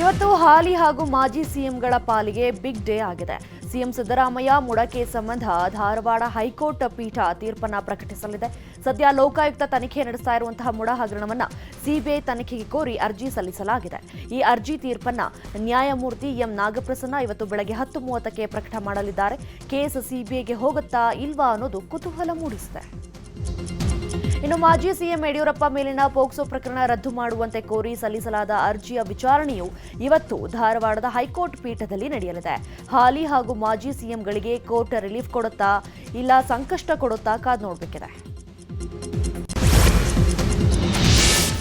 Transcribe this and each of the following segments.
ಇವತ್ತು ಹಾಲಿ ಹಾಗೂ ಮಾಜಿ ಸಿಎಂಗಳ ಪಾಲಿಗೆ ಬಿಗ್ ಡೇ ಆಗಿದೆ. ಸಿಎಂ ಸಿದ್ದರಾಮಯ್ಯ ಮುಡಕೆ ಸಂಬಂಧ ಧಾರವಾಡ ಹೈಕೋರ್ಟ್ ಪೀಠ ತೀರ್ಪನ್ನು ಪ್ರಕಟಿಸಲಿದೆ. ಸದ್ಯ ಲೋಕಾಯುಕ್ತ ತನಿಖೆ ನಡೆಸ್ತಾ ಇರುವಂತಹ ಮುಡ ಹಗರಣವನ್ನು ಸಿಬಿಐ ತನಿಖೆಗೆ ಕೋರಿ ಅರ್ಜಿ ಸಲ್ಲಿಸಲಾಗಿದೆ. ಈ ಅರ್ಜಿ ತೀರ್ಪನ್ನು ನ್ಯಾಯಮೂರ್ತಿ ಎಂ ನಾಗಪ್ರಸನ್ನ ಇವತ್ತು ಬೆಳಗ್ಗೆ 10:30ಕ್ಕೆ ಪ್ರಕಟ ಮಾಡಲಿದ್ದಾರೆ. ಕೇಸ್ ಸಿಬಿಐಗೆ ಹೋಗುತ್ತಾ ಇಲ್ವಾ ಅನ್ನೋದು ಕುತೂಹಲ ಮೂಡಿಸಿದೆ. ಇನ್ನು ಮಾಜಿ ಸಿಎಂ ಯಡಿಯೂರಪ್ಪ ಮೇಲಿನ ಪೋಕ್ಸೋ ಪ್ರಕರಣ ರದ್ದು ಮಾಡುವಂತೆ ಕೋರಿ ಸಲ್ಲಿಸಲಾದ ಅರ್ಜಿಯ ವಿಚಾರಣೆಯು ಇವತ್ತು ಧಾರವಾಡದ ಹೈಕೋರ್ಟ್ ಪೀಠದಲ್ಲಿ ನಡೆಯಲಿದೆ. ಹಾಲಿ ಹಾಗೂ ಮಾಜಿ ಸಿಎಂಗಳಿಗೆ ಕೋರ್ಟ್ ರಿಲೀಫ್ ಕೊಡುತ್ತಾ ಇಲ್ಲ ಸಂಕಷ್ಟ ಕೊಡುತ್ತಾ ಕಾದು ನೋಡಬೇಕಿದೆ.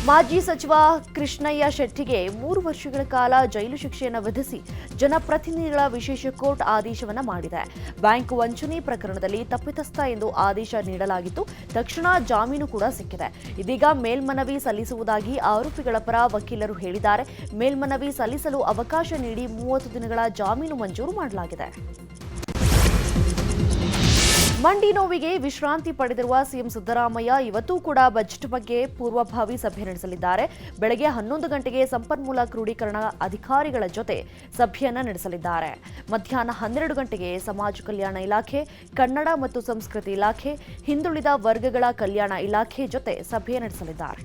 ಮಾಜಿ ಸಚಿವ ಕೃಷ್ಣಯ್ಯ ಶೆಟ್ಟಿಗೆ 3 ವರ್ಷಗಳ ಕಾಲ ಜೈಲು ಶಿಕ್ಷೆಯನ್ನು ವಿಧಿಸಿ ಜನಪ್ರತಿನಿಧಿಗಳ ವಿಶೇಷ ಕೋರ್ಟ್ ಆದೇಶವನ್ನು ಮಾಡಿದೆ. ಬ್ಯಾಂಕ್ ವಂಚನೆ ಪ್ರಕರಣದಲ್ಲಿ ತಪ್ಪಿತಸ್ಥ ಎಂದು ಆದೇಶ ನೀಡಲಾಗಿತ್ತು. ತಕ್ಷಣ ಜಾಮೀನು ಕೂಡ ಸಿಕ್ಕಿದೆ. ಇದೀಗ ಮೇಲ್ಮನವಿ ಸಲ್ಲಿಸುವುದಾಗಿ ಆರೋಪಿಗಳ ಪರ ವಕೀಲರು ಹೇಳಿದ್ದಾರೆ. ಮೇಲ್ಮನವಿ ಸಲ್ಲಿಸಲು ಅವಕಾಶ ನೀಡಿ 30 ದಿನಗಳ ಜಾಮೀನು ಮಂಜೂರು ಮಾಡಲಾಗಿದೆ. ಮಂಡಿ ನೋವಿಗೆ ವಿಶ್ರಾಂತಿ ಪಡೆದಿರುವ ಸಿಎಂ ಸಿದ್ದರಾಮಯ್ಯ ಇವತ್ತೂ ಕೂಡ ಬಜೆಟ್ ಬಗ್ಗೆ ಪೂರ್ವಭಾವಿ ಸಭೆ ನಡೆಸಲಿದ್ದಾರೆ. ಬೆಳಗ್ಗೆ 11 ಗಂಟೆಗೆ ಸಂಪನ್ಮೂಲ ಕ್ರೋಢೀಕರಣ ಅಧಿಕಾರಿಗಳ ಜೊತೆ ಸಭೆಯನ್ನು ನಡೆಸಲಿದ್ದಾರೆ. ಮಧ್ಯಾಹ್ನ 12 ಗಂಟೆಗೆ ಸಮಾಜ ಕಲ್ಯಾಣ ಇಲಾಖೆ, ಕನ್ನಡ ಮತ್ತು ಸಂಸ್ಕೃತಿ ಇಲಾಖೆ, ಹಿಂದುಳಿದ ವರ್ಗಗಳ ಕಲ್ಯಾಣ ಇಲಾಖೆ ಜೊತೆ ಸಭೆ ನಡೆಸಲಿದ್ದಾರೆ.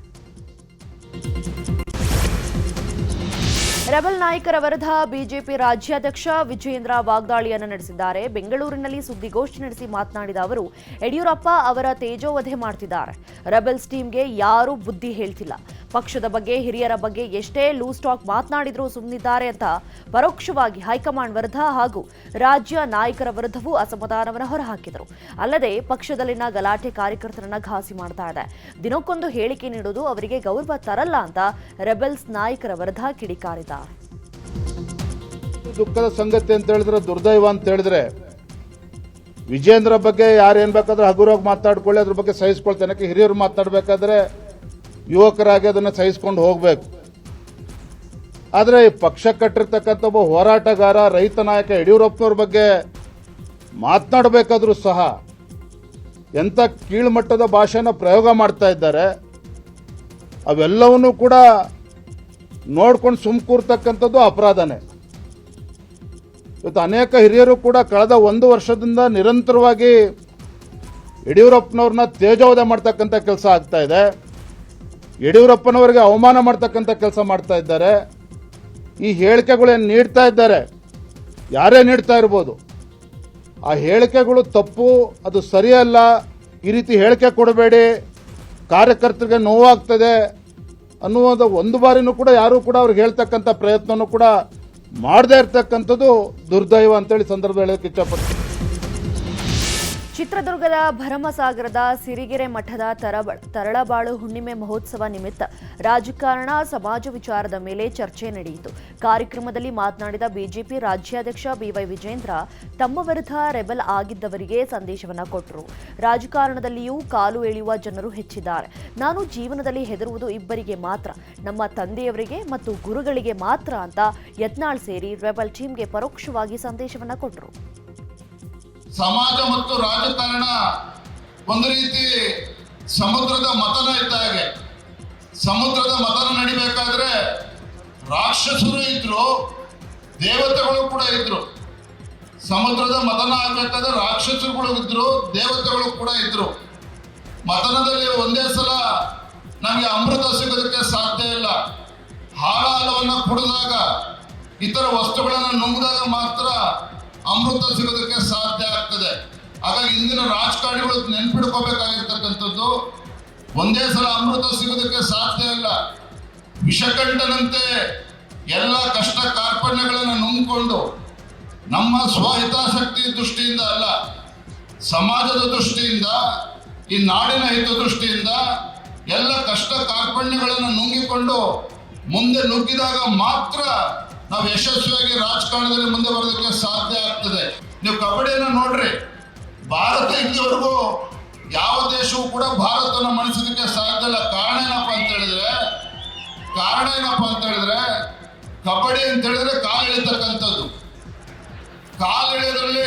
ರೆಬಲ್ ನಾಯಕರ ವಿರುದ್ಧ ಬಿಜೆಪಿ ರಾಜ್ಯಾಧ್ಯಕ್ಷ ವಿಜಯೇಂದ್ರ ವಾಗ್ದಾಳಿಯನ್ನು ನಡೆಸಿದ್ದಾರೆ. ಬೆಂಗಳೂರಿನಲ್ಲಿ ಸುದ್ದಿಗೋಷ್ಠಿ ನಡೆಸಿ ಮಾತನಾಡಿದ ಅವರು, ಯಡಿಯೂರಪ್ಪ ಅವರ ತೇಜೋವಧೆ ಮಾಡ್ತಿದ್ದಾರೆ. ರೆಬಲ್ಸ್ ಟೀಮ್ಗೆ ಯಾರೂ ಬುದ್ಧಿ ಹೇಳ್ತಿಲ್ಲ. ಪಕ್ಷದ ಬಗ್ಗೆ, ಹಿರಿಯರ ಬಗ್ಗೆ ಎಷ್ಟೇ ಲೂಸ್ ಟಾಕ್ ಮಾತನಾಡಿದ್ರೂ ಸುಮ್ಮನಿದ್ದಾರೆ ಅಂತ ಪರೋಕ್ಷವಾಗಿ ಹೈಕಮಾಂಡ್ ವಿರುದ್ಧ ಹಾಗೂ ರಾಜ್ಯ ನಾಯಕರ ವಿರುದ್ಧವೂ ಅಸಮಾಧಾನವನ್ನು ಹೊರಹಾಕಿದರು. ಅಲ್ಲದೆ ಪಕ್ಷದಲ್ಲಿನ ಗಲಾಟೆ ಕಾರ್ಯಕರ್ತರನ್ನ ಘಾಸಿ ಮಾಡ್ತಾ ಇದೆ. ದಿನಕ್ಕೊಂದು ಹೇಳಿಕೆ ನೀಡುವುದು ಅವರಿಗೆ ಗೌರವ ತರಲ್ಲ ಅಂತ ರೆಬೆಲ್ಸ್ ನಾಯಕರ ವಿರುದ್ಧ ಕಿಡಿಕಾರಿದ್ದಾರೆ. ದುಃಖದ ಸಂಗತಿ ಅಂತ ಹೇಳಿದ್ರೆ, ದುರ್ದೈವ ಅಂತ ಹೇಳಿದ್ರೆ, ವಿಜೇಂದ್ರ ಬಗ್ಗೆ ಯಾರೇನ್ ಬೇಕಾದ್ರೆ ಹಗುರವಾಗಿ ಮಾತಾಡ್ಕೊಳ್ಳಿ, ಅದ್ರ ಬಗ್ಗೆ ಸಹಿಸ್ಕೊಳ್ತೇನೆ. ಹಿರಿಯರು ಮಾತಾಡಬೇಕಾದ್ರೆ ಯುವಕರಾಗಿ ಅದನ್ನು ಸಹಿಸ್ಕೊಂಡು ಹೋಗಬೇಕು. ಆದರೆ ಈ ಪಕ್ಷ ಕಟ್ಟಿರ್ತಕ್ಕಂಥ ಒಬ್ಬ ಹೋರಾಟಗಾರ, ರೈತ ನಾಯಕ ಯಡಿಯೂರಪ್ಪನವ್ರ ಬಗ್ಗೆ ಮಾತನಾಡಬೇಕಾದ್ರೂ ಸಹ ಎಂಥ ಕೀಳ್ಮಟ್ಟದ ಭಾಷೆನ ಪ್ರಯೋಗ ಮಾಡ್ತಾ ಇದ್ದಾರೆ. ಅವೆಲ್ಲವನ್ನೂ ಕೂಡ ನೋಡ್ಕೊಂಡು ಕೂರ್ತಕ್ಕಂಥದ್ದು ಅಪರಾಧನೇ. ಇವತ್ತು ಅನೇಕ ಹಿರಿಯರು ಕೂಡ ಕಳೆದ 1 ವರ್ಷದಿಂದ ನಿರಂತರವಾಗಿ ಯಡಿಯೂರಪ್ಪನವ್ರನ್ನ ತೇಜೋವಧೆ ಮಾಡ್ತಕ್ಕಂಥ ಕೆಲಸ ಆಗ್ತಾ ಇದೆ. ಯಡಿಯೂರಪ್ಪನವರಿಗೆ ಅವಮಾನ ಮಾಡ್ತಕ್ಕಂಥ ಕೆಲಸ ಮಾಡ್ತಾ ಇದ್ದಾರೆ. ಈ ಹೇಳಿಕೆಗಳೇನು ನೀಡ್ತಾ ಇದ್ದಾರೆ, ಯಾರೇ ನೀಡ್ತಾ ಇರ್ಬೋದು, ಆ ಹೇಳಿಕೆಗಳು ತಪ್ಪು, ಅದು ಸರಿಯಲ್ಲ. ಈ ರೀತಿ ಹೇಳಿಕೆ ಕೊಡಬೇಡಿ, ಕಾರ್ಯಕರ್ತರಿಗೆ ನೋವಾಗ್ತದೆ ಅನ್ನುವುದು ಒಂದು ಬಾರಿನೂ ಕೂಡ ಯಾರೂ ಕೂಡ ಅವ್ರಿಗೆ ಹೇಳ್ತಕ್ಕಂಥ ಪ್ರಯತ್ನನೂ ಕೂಡ ಮಾಡದೇ ಇರ್ತಕ್ಕಂಥದ್ದು ದುರ್ದೈವ ಅಂತೇಳಿ ಸಂದರ್ಭ ಹೇಳೋಕೆ ಇಷ್ಟಪಡ್ತೀನಿ. ಚಿತ್ರದುರ್ಗದ ಭರಮಸಾಗರದ ಸಿರಿಗೆರೆ ಮಠದ ತರಳಬಾಳು ಹುಣ್ಣಿಮೆ ಮಹೋತ್ಸವ ನಿಮಿತ್ತ ರಾಜಕಾರಣ, ಸಮಾಜ ವಿಚಾರದ ಮೇಲೆ ಚರ್ಚೆ ನಡೆಯಿತು. ಕಾರ್ಯಕ್ರಮದಲ್ಲಿ ಮಾತನಾಡಿದ ಬಿಜೆಪಿ ರಾಜ್ಯಾಧ್ಯಕ್ಷ ಬಿವೈ ವಿಜೇಂದ್ರ ತಮ್ಮ ವಿರುದ್ಧ ರೆಬಲ್ ಆಗಿದ್ದವರಿಗೆ ಸಂದೇಶವನ್ನು ಕೊಟ್ಟರು. ರಾಜಕಾರಣದಲ್ಲಿಯೂ ಕಾಲು ಎಳೆಯುವ ಜನರು ಹೆಚ್ಚಿದ್ದಾರೆ. ನಾನು ಜೀವನದಲ್ಲಿ ಹೆದರುವುದು ಇಬ್ಬರಿಗೆ ಮಾತ್ರ, ನಮ್ಮ ತಂದೆಯವರಿಗೆ ಮತ್ತು ಗುರುಗಳಿಗೆ ಮಾತ್ರ ಅಂತ ಯತ್ನಾಳ್ ಸೇರಿ ರೆಬಲ್ ಟೀಮ್ಗೆ ಪರೋಕ್ಷವಾಗಿ ಸಂದೇಶವನ್ನು ಕೊಟ್ಟರು. ಸಮಾಜ ಮತ್ತು ರಾಜಕಾರಣ ಒಂದು ರೀತಿ ಸಮುದ್ರದ ಮಥನ ಇದ್ದ ಹಾಗೆ. ಸಮುದ್ರದ ಮಥನ ನಡಿಬೇಕಾದ್ರೆ ರಾಕ್ಷಸರು ಇದ್ರು, ದೇವತೆಗಳು ಕೂಡ ಇದ್ರು. ಸಮುದ್ರದ ಮಥನ ಆಗ್ಬೇಕಾದ್ರೆ ರಾಕ್ಷಸರುಗಳು ಇದ್ರು, ದೇವತೆಗಳು ಕೂಡ ಇದ್ರು. ಮಥನದಲ್ಲಿ ಒಂದೇ ಸಲ ನಮಗೆ ಅಮೃತ ಸಿಗೋದಕ್ಕೆ ಸಾಧ್ಯ ಇಲ್ಲ. ಹಾಲವನ್ನು ಕುಡಿದಾಗ, ಇತರ ವಸ್ತುಗಳನ್ನು ನುಂಗಿದಾಗ ಮಾತ್ರ ಅಮೃತ ಸಿಗೋದಕ್ಕೆ ಸಾಧ್ಯ ಆಗ್ತದೆ. ಹಾಗಾಗಿ ಇಂದಿನ ರಾಜಕಾರಣಿಗಳು ನೆನ್ಪಿಡ್ಕೋಬೇಕಾಗಿರ್ತಕ್ಕಂಥದ್ದು, ಒಂದೇ ಸಲ ಅಮೃತ ಸಿಗೋದಕ್ಕೆ ಸಾಧ್ಯ ಇಲ್ಲ. ವಿಷಕಂಠನಂತೆ ಎಲ್ಲ ಕಷ್ಟ ಕಾರ್ಪಣ್ಯಗಳನ್ನು ನುಂಗಿಕೊಂಡು ನಮ್ಮ ಸ್ವಹಿತಾಸಕ್ತಿ ದೃಷ್ಟಿಯಿಂದ ಅಲ್ಲ, ಸಮಾಜದ ದೃಷ್ಟಿಯಿಂದ, ಈ ನಾಡಿನ ಹಿತದೃಷ್ಟಿಯಿಂದ ಎಲ್ಲ ಕಷ್ಟ ಕಾರ್ಪಣ್ಯಗಳನ್ನು ನುಂಗಿಕೊಂಡು ಮುಂದೆ ನುಗ್ಗಿದಾಗ ಮಾತ್ರ ನಾವು ಯಶಸ್ವಿಯಾಗಿ ರಾಜಕಾರಣದಲ್ಲಿ ಮುಂದೆ ಬರೋದಕ್ಕೆ ಸಾಧ್ಯ ಆಗ್ತದೆ. ನೀವು ಕಬಡ್ಡಿಯನ್ನು ನೋಡ್ರಿ, ಭಾರತ ಇಲ್ಲಿವರೆಗೂ ಯಾವ ದೇಶವೂ ಕೂಡ ಭಾರತನ ಮಣಿಸೋದಕ್ಕೆ ಸಾಧ್ಯ ಇಲ್ಲ. ಕಾರಣ ಏನಪ್ಪ ಅಂತ ಹೇಳಿದ್ರೆ ಕಬಡ್ಡಿ ಅಂತ ಹೇಳಿದ್ರೆ ಕಾಲು ಎಳಿತಕ್ಕಂಥದ್ದು. ಕಾಲು ಎಳೆಯೋದ್ರಲ್ಲಿ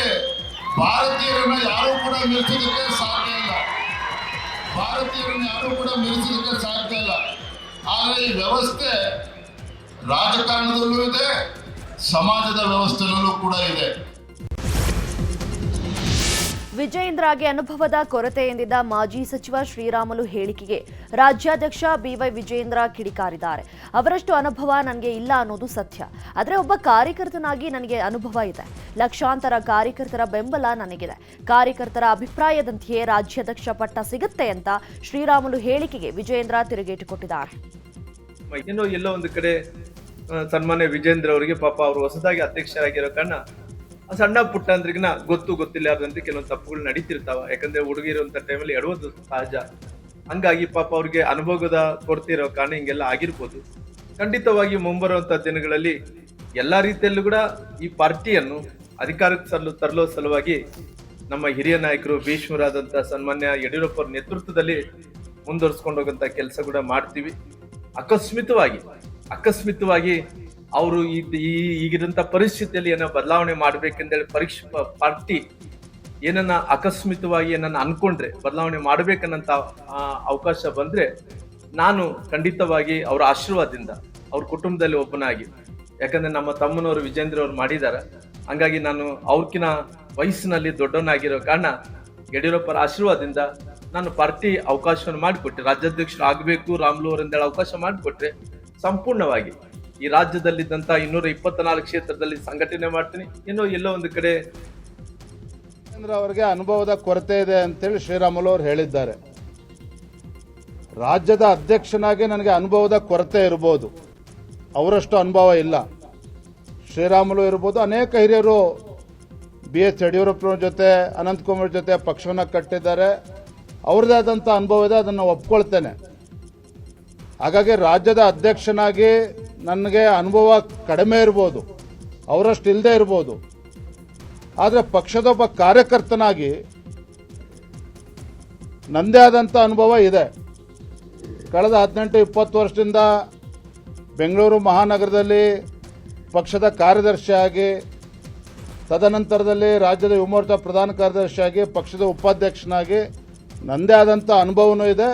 ಭಾರತೀಯರನ್ನ ಯಾರೂ ಕೂಡ ಮೀರಿಸೋದಕ್ಕೆ ಸಾಧ್ಯ ಇಲ್ಲ. ಆದರೆ ಈ ವ್ಯವಸ್ಥೆ ರಾಜಕಾರಣದಲ್ಲೂ ಇದೆ, ಸಮಾಜದ ವ್ಯವಸ್ಥೆಯಲ್ಲೂ ಕೂಡ ಇದೆ. ವಿಜಯೇಂದ್ರಗೆ ಅನುಭವದ ಕೊರತೆ ಎಂದಿದ್ದ ಮಾಜಿ ಸಚಿವ ಶ್ರೀರಾಮುಲು ಹೇಳಿಕೆಗೆ ರಾಜ್ಯಾಧ್ಯಕ್ಷ ಬಿವೈ ವಿಜಯೇಂದ್ರ ಕಿಡಿಕಾರಿದ್ದಾರೆ. ಅವರಷ್ಟು ಅನುಭವ ನನಗೆ ಇಲ್ಲ ಅನ್ನೋದು ಸತ್ಯ, ಆದರೆ ಒಬ್ಬ ಕಾರ್ಯಕರ್ತನಾಗಿ ನನಗೆ ಅನುಭವ ಇದೆ. ಲಕ್ಷಾಂತರ ಕಾರ್ಯಕರ್ತರ ಬೆಂಬಲ ನನಗಿದೆ. ಕಾರ್ಯಕರ್ತರ ಅಭಿಪ್ರಾಯದಂತೆಯೇ ರಾಜ್ಯಾಧ್ಯಕ್ಷ ಪಟ್ಟ ಸಿಗುತ್ತೆ ಅಂತ ಶ್ರೀರಾಮುಲು ಹೇಳಿಕೆಗೆ ವಿಜಯೇಂದ್ರ ತಿರುಗೇಟು ಕೊಟ್ಟಿದ್ದಾರೆ. ಇನ್ನೂ ಎಲ್ಲೋ ಒಂದು ಕಡೆ ಸನ್ಮಾನ್ಯ ವಿಜೇಂದ್ರ ಅವರಿಗೆ ಪಾಪ ಅವರು ಹೊಸದಾಗಿ ಅಧ್ಯಕ್ಷರಾಗಿರೋ ಕಾರಣ ಸಣ್ಣ ಪುಟ್ಟ ಅಂದ್ರಿಗಿನ ಗೊತ್ತಿಲ್ಲಾರ್ದಂತೆ ಕೆಲವೊಂದು ತಪ್ಪುಗಳು ನಡೀತಿರ್ತಾವ. ಯಾಕಂದ್ರೆ ಹುಡುಗಿರುವಂತ ಟೈಮಲ್ಲಿ ಎಡವೋದು ಸಹಜ. ಹಂಗಾಗಿ ಪಾಪ ಅವ್ರಿಗೆ ಅನುಭವದ ಕೊರತೆ ಇರೋ ಕಾರಣ ಹಿಂಗೆಲ್ಲ ಆಗಿರ್ಬೋದು. ಖಂಡಿತವಾಗಿ ಮುಂಬರುವಂತ ದಿನಗಳಲ್ಲಿ ಎಲ್ಲಾ ರೀತಿಯಲ್ಲೂ ಕೂಡ ಈ ಪಾರ್ಟಿಯನ್ನು ಅಧಿಕಾರಕ್ಕೆ ತರಲು ಸಲುವಾಗಿ ನಮ್ಮ ಹಿರಿಯ ನಾಯಕರು ಭೀಷ್ಮರಾದಂತ ಸನ್ಮಾನ್ಯ ಯಡಿಯೂರಪ್ಪ ಅವರ ನೇತೃತ್ವದಲ್ಲಿ ಮುಂದುವರಿಸ್ಕೊಂಡು ಹೋಗಂತ ಕೆಲಸ ಕೂಡ ಮಾಡ್ತೀವಿ. ಅಕಸ್ಮಿತವಾಗಿ ಅವರು ಈಗಿರಂತ ಪರಿಸ್ಥಿತಿಯಲ್ಲಿ ಏನೋ ಬದಲಾವಣೆ ಮಾಡ್ಬೇಕೆಂದೇಳಿ ಪಾರ್ಟಿ ಏನನ್ನ ಅಕಸ್ಮಿತವಾಗಿ ಏನನ್ನ ಅನ್ಕೊಂಡ್ರೆ ಬದಲಾವಣೆ ಮಾಡ್ಬೇಕನ್ನಂತ ಅವಕಾಶ ಬಂದ್ರೆ ನಾನು ಖಂಡಿತವಾಗಿ ಅವರ ಆಶೀರ್ವಾದದಿಂದ ಅವ್ರ ಕುಟುಂಬದಲ್ಲಿ ಒಬ್ಬನಾಗಿ, ಯಾಕಂದ್ರೆ ನಮ್ಮ ತಮ್ಮನವರು ವಿಜೇಂದ್ರ ಅವರು ಮಾಡಿದಾರ, ಹಂಗಾಗಿ ನಾನು ಅವ್ರಕಿನ ವಯಸ್ಸಿನಲ್ಲಿ ದೊಡ್ಡವನಾಗಿರೋ ಕಾರಣ ಯಡಿಯೂರಪ್ಪರ ಆಶೀರ್ವಾದದಿಂದ ನಾನು ಪಾರ್ಟಿ ಅವಕಾಶವನ್ನು ಮಾಡಿಕೊಟ್ಟೆ. ರಾಜ್ಯಾಧ್ಯಕ್ಷರು ಆಗಬೇಕು ರಾಮುಲು ಅವರಿಂದೇಳಿ ಅವಕಾಶ ಮಾಡಿಕೊಟ್ರೆ ಸಂಪೂರ್ಣವಾಗಿ ಈ ರಾಜ್ಯದಲ್ಲಿದ್ದಂತ 224 ಕ್ಷೇತ್ರದಲ್ಲಿ ಸಂಘಟನೆ ಮಾಡ್ತೀನಿ. ಇನ್ನು ಎಲ್ಲೋ ಒಂದು ಕಡೆ ಅವರಿಗೆ ಅನುಭವದ ಕೊರತೆ ಇದೆ ಅಂತೇಳಿ ಶ್ರೀರಾಮುಲು ಅವರು ಹೇಳಿದ್ದಾರೆ. ರಾಜ್ಯದ ಅಧ್ಯಕ್ಷನಾಗಿ ನನಗೆ ಅನುಭವದ ಕೊರತೆ ಇರಬಹುದು, ಅವರಷ್ಟು ಅನುಭವ ಇಲ್ಲ. ಶ್ರೀರಾಮುಲು ಇರ್ಬೋದು, ಅನೇಕ ಹಿರಿಯರು BS ಯಡಿಯೂರಪ್ಪನವ್ರ ಜೊತೆ ಅನಂತಕುಮಾರ್ ಜೊತೆ ಪಕ್ಷವನ್ನು ಕಟ್ಟಿದ್ದಾರೆ, ಅವ್ರದ್ದೇ ಆದಂಥ ಅನುಭವ ಇದೆ, ಅದನ್ನು ಒಪ್ಕೊಳ್ತೇನೆ. ಹಾಗಾಗಿ ರಾಜ್ಯದ ಅಧ್ಯಕ್ಷನಾಗಿ ನನಗೆ ಅನುಭವ ಕಡಿಮೆ ಇರ್ಬೋದು, ಅವರಷ್ಟು ಇಲ್ಲದೆ ಇರ್ಬೋದು. ಆದರೆ ಪಕ್ಷದೊಬ್ಬ ಕಾರ್ಯಕರ್ತನಾಗಿ ನನ್ನದೇ ಆದಂಥ ಅನುಭವ ಇದೆ. ಕಳೆದ 18-20 ವರ್ಷದಿಂದ ಬೆಂಗಳೂರು ಮಹಾನಗರದಲ್ಲಿ ಪಕ್ಷದ ಕಾರ್ಯದರ್ಶಿಯಾಗಿ, ತದನಂತರದಲ್ಲಿ ರಾಜ್ಯದ ಯುವ ಮೋರ್ಚಾ ಪ್ರಧಾನ ಕಾರ್ಯದರ್ಶಿಯಾಗಿ, ಪಕ್ಷದ ಉಪಾಧ್ಯಕ್ಷನಾಗಿ ನನ್ನದೇ ಆದಂಥ ಅನುಭವನೂ ಇದೆ.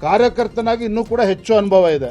ಕಾರ್ಯಕರ್ತನಾಗಿ ಇನ್ನೂ ಕೂಡ ಹೆಚ್ಚು ಅನುಭವ ಇದೆ.